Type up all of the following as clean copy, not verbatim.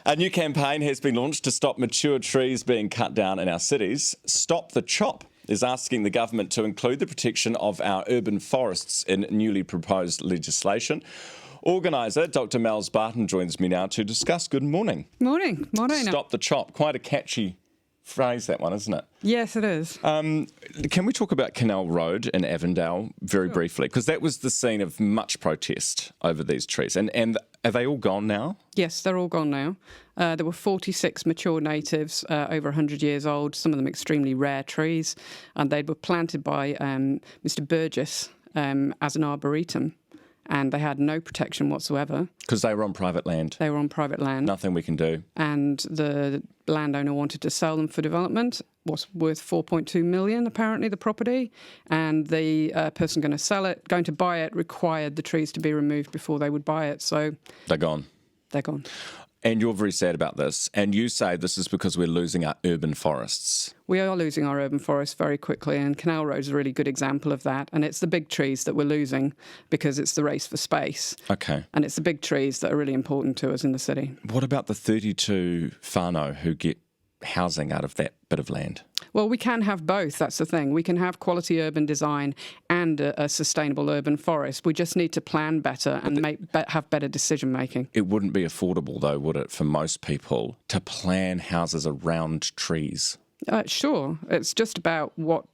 A new campaign has been launched to stop mature trees being cut down in our cities. Stop the Chop is asking the government to include the protection of our urban forests in newly proposed legislation. Organiser Dr. Mels Barton joins me now to discuss. Good morning. Morning. Stop the Chop. Quite a catchy phrase, that one, isn't it? Yes, it is. Can we talk about Canal Road in Avondale very briefly? Because that was the scene of much protest over these trees. And are they all gone now? Yes, they're all gone now. There were 46 mature natives, over 100 years old, some of them extremely rare trees, and they were planted by Mr. Burgess as an arboretum. And they had no protection whatsoever. Because they were on private land. They were on private land. Nothing we can do. And the landowner wanted to sell them for development. Was worth 4.2 million, apparently, the property. And the person going to buy it, required the trees to be removed before they would buy it. So they're gone. They're gone. And you're very sad about this. And you say this is because we're losing our urban forests. We are losing our urban forests very quickly, and Canal Road is a really good example of that. And it's the big trees that we're losing because it's the race for space. Okay. And it's the big trees that are really important to us in the city. What about the 32 whānau who get housing out of that bit of land? Well, we can have both. That's the thing. We can have quality urban design and a sustainable urban forest. We just need to plan better and have better decision making. It wouldn't be affordable, though, would it, for most people to plan houses around trees? Sure. It's just about what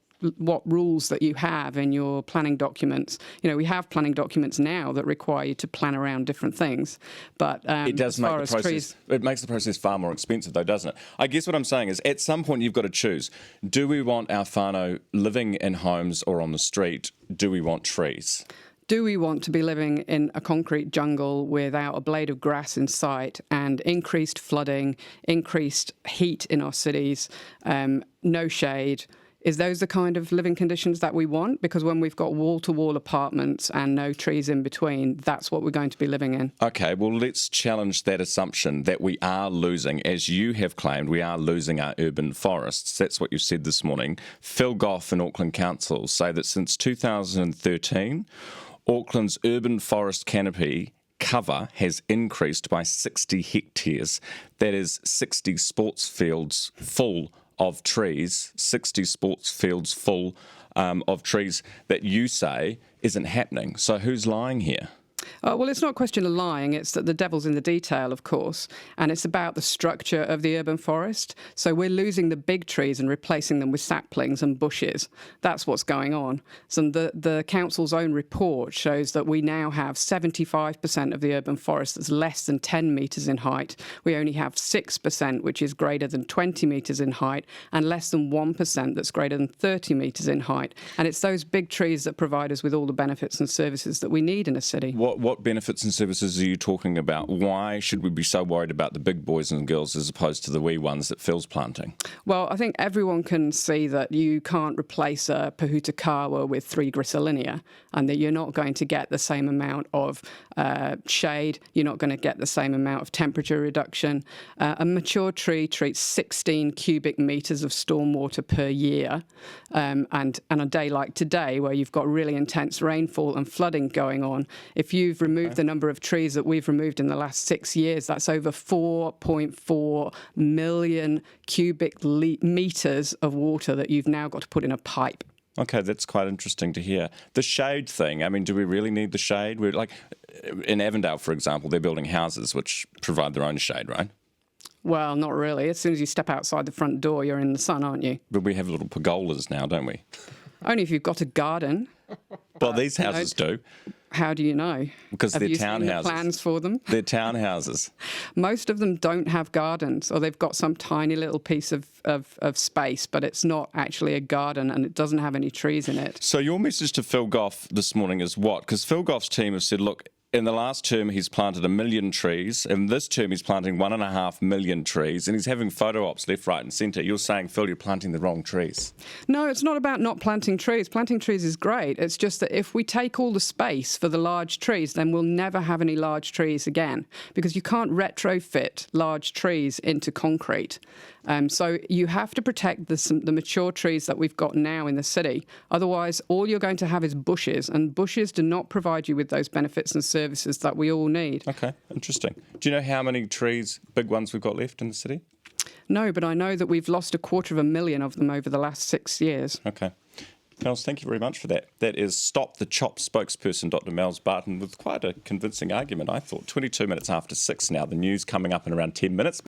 rules that you have in your planning documents. You know, we have planning documents now that require you to plan around different things, but it does make the process. It makes the process far more expensive, though, doesn't it? I guess what I'm saying is, at some point, you've got to choose: do we want our whānau living in homes or on the street? Do we want trees? Do we want to be living in a concrete jungle without a blade of grass in sight, and increased flooding, increased heat in our cities, no shade? Is those the kind of living conditions that we want? Because when we've got wall-to-wall apartments and no trees in between, that's what we're going to be living in. OK, well, let's challenge that assumption that we are losing, as you have claimed, we are losing our urban forests. That's what you said this morning. Phil Goff and Auckland Council say that since 2013, Auckland's urban forest canopy cover has increased by 60 hectares. That is 60 sports fields full of trees, 60 sports fields full of trees that you say isn't happening. So who's lying here? Well, it's not a question of lying. It's that the devil's in the detail, of course, and it's about the structure of the urban forest. So we're losing the big trees and replacing them with saplings and bushes. That's what's going on. So the council's own report shows that we now have 75% of the urban forest that's less than 10 metres in height. We only have 6%, which is greater than 20 metres in height, and less than 1% that's greater than 30 metres in height. And it's those big trees that provide us with all the benefits and services that we need in a city. What benefits and services are you talking about? Why should we be so worried about the big boys and girls as opposed to the wee ones that Phil's planting? Well, I think everyone can see that you can't replace a Pohutakawa with 3 Gristolinia, and that you're not going to get the same amount of shade, you're not going to get the same amount of temperature reduction. A mature tree treats 16 cubic metres of stormwater per year, and on a day like today, where you've got really intense rainfall and flooding going on, if you've removed the number of trees that we've removed in the last 6 years, that's over 4.4 million cubic metres of water that you've now got to put in a pipe. Okay, that's quite interesting to hear. The shade thing, I mean, do we really need the shade? We're like, in Avondale, for example, they're building houses which provide their own shade, right? Well, not really. As soon as you step outside the front door, you're in the sun, aren't you? But we have little pergolas now, don't we? Only if you've got a garden. Well, these houses do. How do you know? Because they're townhouses. Have you seen the plans for them? They're townhouses. Most of them don't have gardens, or they've got some tiny little piece of space, but it's not actually a garden and it doesn't have any trees in it. So your message to Phil Goff this morning is what? Because Phil Goff's team have said, look, in the last term, he's planted 1 million trees. In this term, he's planting 1.5 million trees, and he's having photo ops left, right, and centre. You're saying, Phil, you're planting the wrong trees. No, it's not about not planting trees. Planting trees is great. It's just that if we take all the space for the large trees, then we'll never have any large trees again, because you can't retrofit large trees into concrete. So you have to protect the mature trees that we've got now in the city. Otherwise, all you're going to have is bushes, and bushes do not provide you with those benefits and services that we all need. Okay, interesting. Do you know how many trees, big ones, we've got left in the city? No, but I know that we've lost 250,000 of them over the last 6 years. Okay. Mels, thank you very much for that. That is Stop the Chop spokesperson, Dr. Mels Barton, with quite a convincing argument, I thought. 22 minutes after 6 now. The news coming up in around 10 minutes.